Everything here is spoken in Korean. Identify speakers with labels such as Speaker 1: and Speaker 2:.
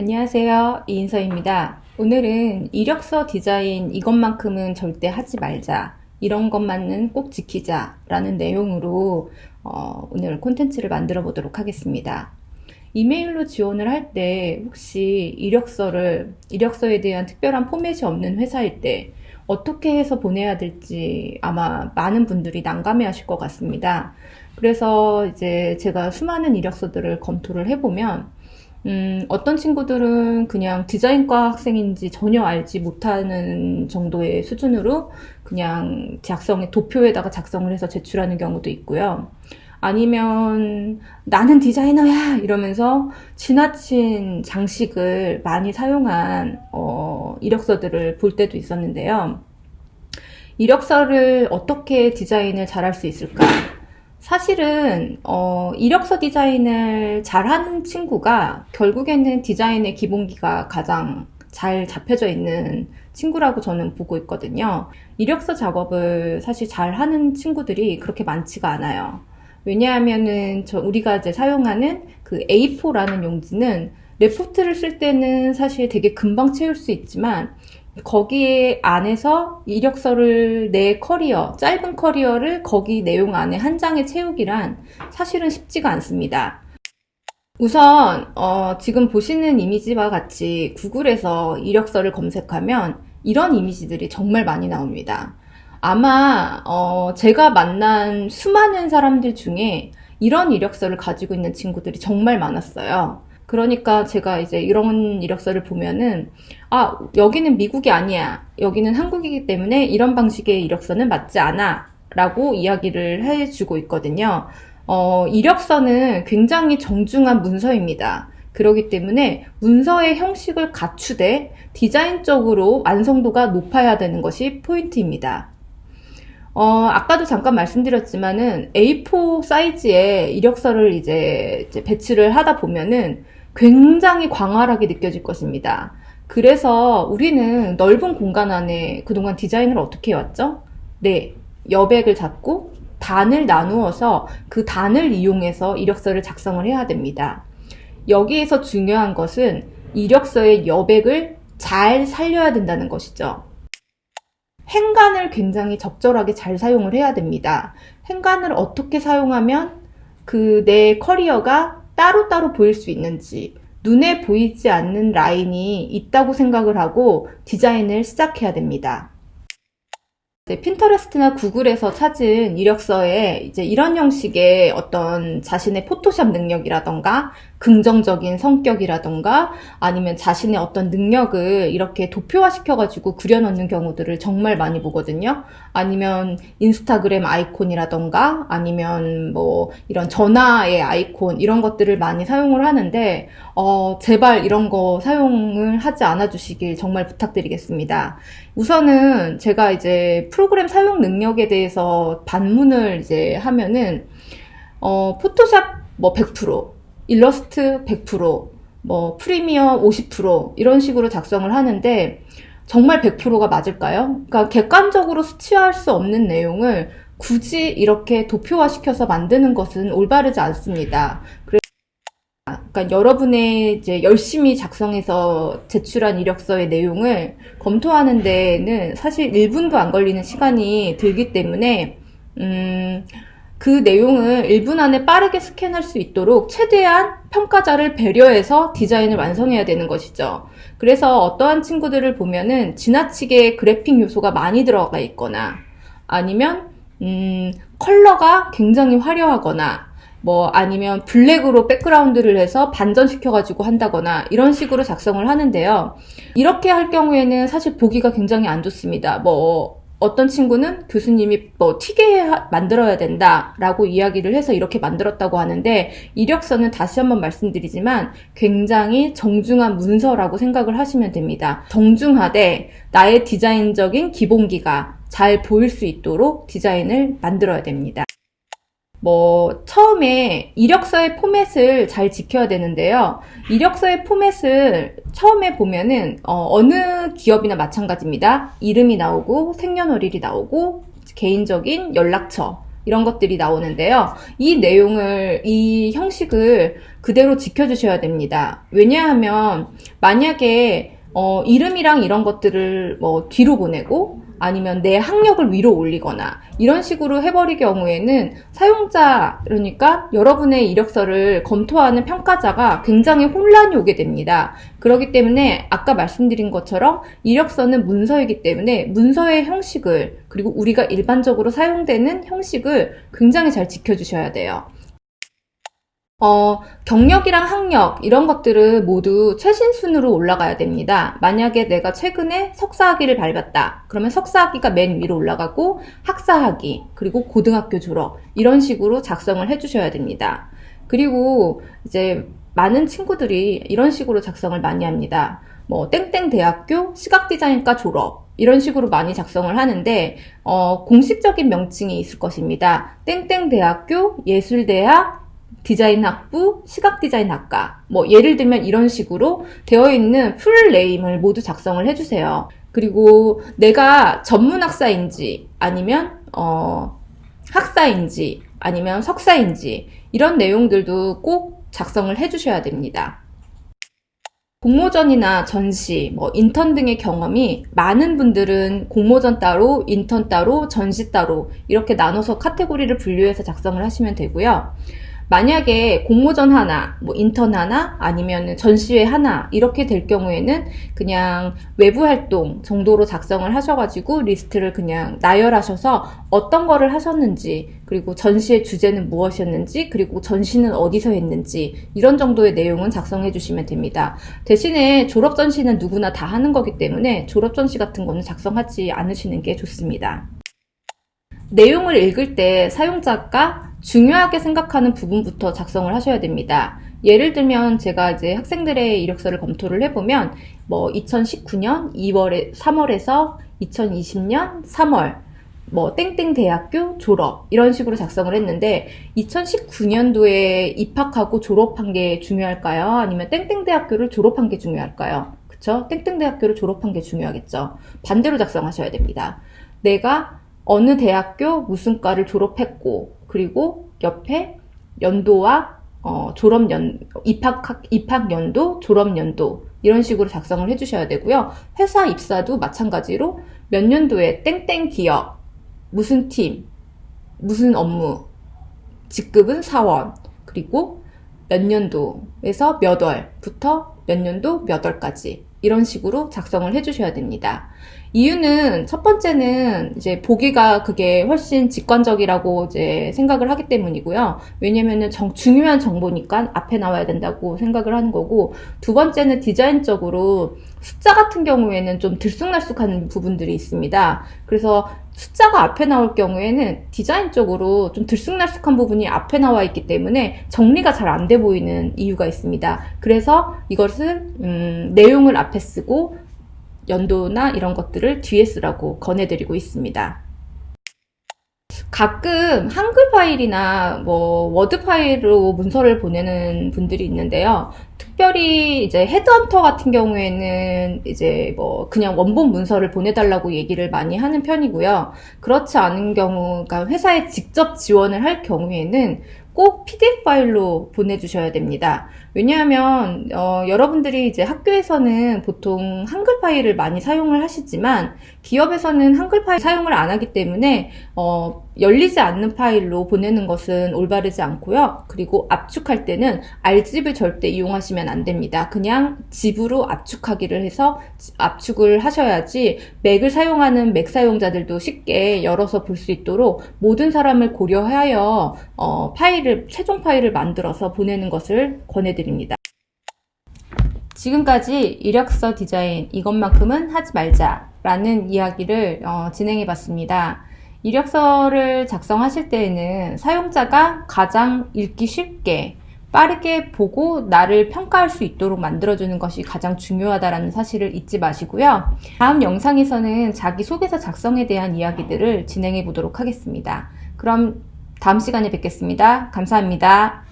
Speaker 1: 안녕하세요. 이인서입니다. 오늘은 이력서 디자인 이것만큼은 절대 하지 말자. 이런 것만은 꼭 지키자. 라는 내용으로 오늘 콘텐츠를 만들어 보도록 하겠습니다. 이메일로 지원을 할 때 혹시 이력서에 대한 특별한 포맷이 없는 회사일 때 어떻게 해서 보내야 될지 아마 많은 분들이 난감해 하실 것 같습니다. 그래서 이제 제가 수많은 이력서들을 검토를 해보면 어떤 친구들은 그냥 디자인과 학생인지 전혀 알지 못하는 정도의 수준으로 그냥 도표에다가 작성을 해서 제출하는 경우도 있고요. 아니면 나는 디자이너야 이러면서 지나친 장식을 많이 사용한 이력서들을 볼 때도 있었는데요. 이력서를 어떻게 디자인을 잘할 수 있을까? 사실은 이력서 디자인을 잘하는 친구가 결국에는 디자인의 기본기가 가장 잘 잡혀져 있는 친구라고 저는 보고 있거든요. 이력서 작업을 사실 잘하는 친구들이 그렇게 많지가 않아요. 왜냐하면은 우리가 이제 사용하는 그 A4라는 용지는 레포트를 쓸 때는 사실 되게 금방 채울 수 있지만 거기에 안에서 이력서를 짧은 커리어를 거기 내용 안에 한 장에 채우기란 사실은 쉽지가 않습니다. 우선 지금 보시는 이미지와 같이 구글에서 이력서를 검색하면 이런 이미지들이 정말 많이 나옵니다. 아마 제가 만난 수많은 사람들 중에 이런 이력서를 가지고 있는 친구들이 정말 많았어요. 그러니까 제가 이제 이런 이력서를 보면은 여기는 미국이 아니야, 여기는 한국이기 때문에 이런 방식의 이력서는 맞지 않아 라고 이야기를 해주고 있거든요. 이력서는 굉장히 정중한 문서입니다. 그렇기 때문에 문서의 형식을 갖추되 디자인적으로 완성도가 높아야 되는 것이 포인트입니다. 아까도 잠깐 말씀드렸지만은 A4 사이즈의 이력서를 이제 배치를 하다 보면은 굉장히 광활하게 느껴질 것입니다. 그래서 우리는 넓은 공간 안에 그동안 디자인을 어떻게 해왔죠? 네, 여백을 잡고 단을 나누어서 그 단을 이용해서 이력서를 작성을 해야 됩니다. 여기에서 중요한 것은 이력서의 여백을 잘 살려야 된다는 것이죠. 행간을 굉장히 적절하게 잘 사용을 해야 됩니다. 행간을 어떻게 사용하면 내 커리어가 따로따로 보일 수 있는지, 눈에 보이지 않는 라인이 있다고 생각을 하고 디자인을 시작해야 됩니다. 핀터레스트나 구글에서 찾은 이력서에 이제 이런 형식의 어떤 자신의 포토샵 능력이라던가 긍정적인 성격이라던가 아니면 자신의 어떤 능력을 이렇게 도표화시켜가지고 그려놓는 경우들을 정말 많이 보거든요. 아니면 인스타그램 아이콘이라던가 아니면 뭐 이런 전화의 아이콘 이런 것들을 많이 사용을 하는데 제발 이런 거 사용을 하지 않아 주시길 정말 부탁드리겠습니다. 우선은 제가 이제 프로그램 사용 능력에 대해서 반문을 이제 하면은 포토샵 뭐 100%, 일러스트 100%, 뭐 프리미어 50% 이런 식으로 작성을 하는데 정말 100%가 맞을까요? 그러니까 객관적으로 수치화할 수 없는 내용을 굳이 이렇게 도표화시켜서 만드는 것은 올바르지 않습니다. 그러니까 여러분의 이제 열심히 작성해서 제출한 이력서의 내용을 검토하는 데에는 사실 1분도 안 걸리는 시간이 들기 때문에 그 내용을 1분 안에 빠르게 스캔할 수 있도록 최대한 평가자를 배려해서 디자인을 완성해야 되는 것이죠. 그래서 어떠한 친구들을 보면은 지나치게 그래픽 요소가 많이 들어가 있거나 아니면 컬러가 굉장히 화려하거나 아니면 블랙으로 백그라운드를 해서 반전시켜가지고 한다거나 이런 식으로 작성을 하는데요. 이렇게 할 경우에는 사실 보기가 굉장히 안 좋습니다. 어떤 친구는 교수님이 튀게 만들어야 된다라고 이야기를 해서 이렇게 만들었다고 하는데 이력서는 다시 한번 말씀드리지만 굉장히 정중한 문서라고 생각을 하시면 됩니다. 정중하되 나의 디자인적인 기본기가 잘 보일 수 있도록 디자인을 만들어야 됩니다. 처음에 이력서의 포맷을 잘 지켜야 되는데요. 이력서의 포맷을 처음에 보면은, 어느 기업이나 마찬가지입니다. 이름이 나오고, 생년월일이 나오고, 개인적인 연락처, 이런 것들이 나오는데요. 이 형식을 그대로 지켜주셔야 됩니다. 왜냐하면 만약에 이름이랑 이런 것들을 뭐 뒤로 보내고 아니면 내 학력을 위로 올리거나 이런 식으로 해버릴 경우에는 사용자, 그러니까 여러분의 이력서를 검토하는 평가자가 굉장히 혼란이 오게 됩니다. 그렇기 때문에 아까 말씀드린 것처럼 이력서는 문서이기 때문에 문서의 형식을, 그리고 우리가 일반적으로 사용되는 형식을 굉장히 잘 지켜주셔야 돼요. 경력이랑 학력 이런 것들은 모두 최신순으로 올라가야 됩니다. 만약에 내가 최근에 석사학위를 밟았다. 그러면 석사학위가 맨 위로 올라가고 학사학위, 그리고 고등학교 졸업 이런 식으로 작성을 해주셔야 됩니다. 그리고 이제 많은 친구들이 이런 식으로 작성을 많이 합니다. 뭐 땡땡 대학교 시각디자인과 졸업 이런 식으로 많이 작성을 하는데 공식적인 명칭이 있을 것입니다. 땡땡 대학교 예술대학 디자인학부, 시각디자인학과, 뭐 예를 들면 이런 식으로 되어 있는 풀네임을 모두 작성을 해주세요. 그리고 내가 전문학사인지 아니면 학사인지 아니면 석사인지 이런 내용들도 꼭 작성을 해주셔야 됩니다. 공모전이나 전시, 뭐 인턴 등의 경험이 많은 분들은 공모전 따로, 인턴 따로, 전시 따로 이렇게 나눠서 카테고리를 분류해서 작성을 하시면 되고요. 만약에 공모전 하나, 뭐 인턴 하나, 아니면 전시회 하나 이렇게 될 경우에는 그냥 외부 활동 정도로 작성을 하셔가지고 리스트를 그냥 나열하셔서 어떤 거를 하셨는지, 그리고 전시의 주제는 무엇이었는지, 그리고 전시는 어디서 했는지 이런 정도의 내용은 작성해 주시면 됩니다. 대신에 졸업 전시는 누구나 다 하는 거기 때문에 졸업 전시 같은 거는 작성하지 않으시는 게 좋습니다. 내용을 읽을 때 사용자가 중요하게 생각하는 부분부터 작성을 하셔야 됩니다. 예를 들면 제가 이제 학생들의 이력서를 검토를 해보면 뭐 2019년 3월에서 2020년 3월 뭐 땡땡 대학교 졸업 이런 식으로 작성을 했는데 2019년도에 입학하고 졸업한 게 중요할까요? 아니면 땡땡 대학교를 졸업한 게 중요할까요? 그쵸? 땡땡 대학교를 졸업한 게 중요하겠죠. 반대로 작성하셔야 됩니다. 내가 어느 대학교 무슨 과를 졸업했고, 그리고 옆에 연도와 입학 연도, 졸업 연도 이런 식으로 작성을 해주셔야 되고요. 회사 입사도 마찬가지로 몇 년도에 땡땡 기업, 무슨 팀, 무슨 업무, 직급은 사원, 그리고 몇 년도에서 몇 월부터 몇 년도 몇 월까지 이런 식으로 작성을 해주셔야 됩니다. 이유는 첫 번째는 이제 보기가 그게 훨씬 직관적이라고 이제 생각을 하기 때문이고요. 왜냐면은 중요한 정보니까 앞에 나와야 된다고 생각을 하는 거고, 두 번째는 디자인적으로 숫자 같은 경우에는 좀 들쑥날쑥한 부분들이 있습니다. 그래서 숫자가 앞에 나올 경우에는 디자인적으로 좀 들쑥날쑥한 부분이 앞에 나와 있기 때문에 정리가 잘 안 돼 보이는 이유가 있습니다. 그래서 이것을 내용을 앞에 쓰고 연도나 이런 것들을 뒤에 쓰라고 권해드리고 있습니다. 가끔 한글 파일이나 뭐 워드 파일로 문서를 보내는 분들이 있는데요. 특별히 이제 헤드헌터 같은 경우에는 이제 뭐 그냥 원본 문서를 보내달라고 얘기를 많이 하는 편이고요. 그렇지 않은 경우, 그러니까 회사에 직접 지원을 할 경우에는 꼭 PDF 파일로 보내주셔야 됩니다. 왜냐하면 여러분들이 이제 학교에서는 보통 한글 파일을 많이 사용을 하시지만 기업에서는 한글 파일 사용을 안 하기 때문에 열리지 않는 파일로 보내는 것은 올바르지 않고요. 그리고 압축할 때는 R집을 절대 이용하시면 안 됩니다. 그냥 집으로 압축하기를 해서 압축을 하셔야지 맥을 사용하는 맥 사용자들도 쉽게 열어서 볼 수 있도록 모든 사람을 고려하여 최종 파일을 만들어서 보내는 것을 권해드립니다. 지금까지 이력서 디자인 이것만큼은 하지 말자 라는 이야기를 진행해 봤습니다. 이력서를 작성하실 때에는 사용자가 가장 읽기 쉽게 빠르게 보고 나를 평가할 수 있도록 만들어주는 것이 가장 중요하다는 사실을 잊지 마시고요. 다음 영상에서는 자기소개서 작성에 대한 이야기들을 진행해 보도록 하겠습니다. 그럼 다음 시간에 뵙겠습니다. 감사합니다.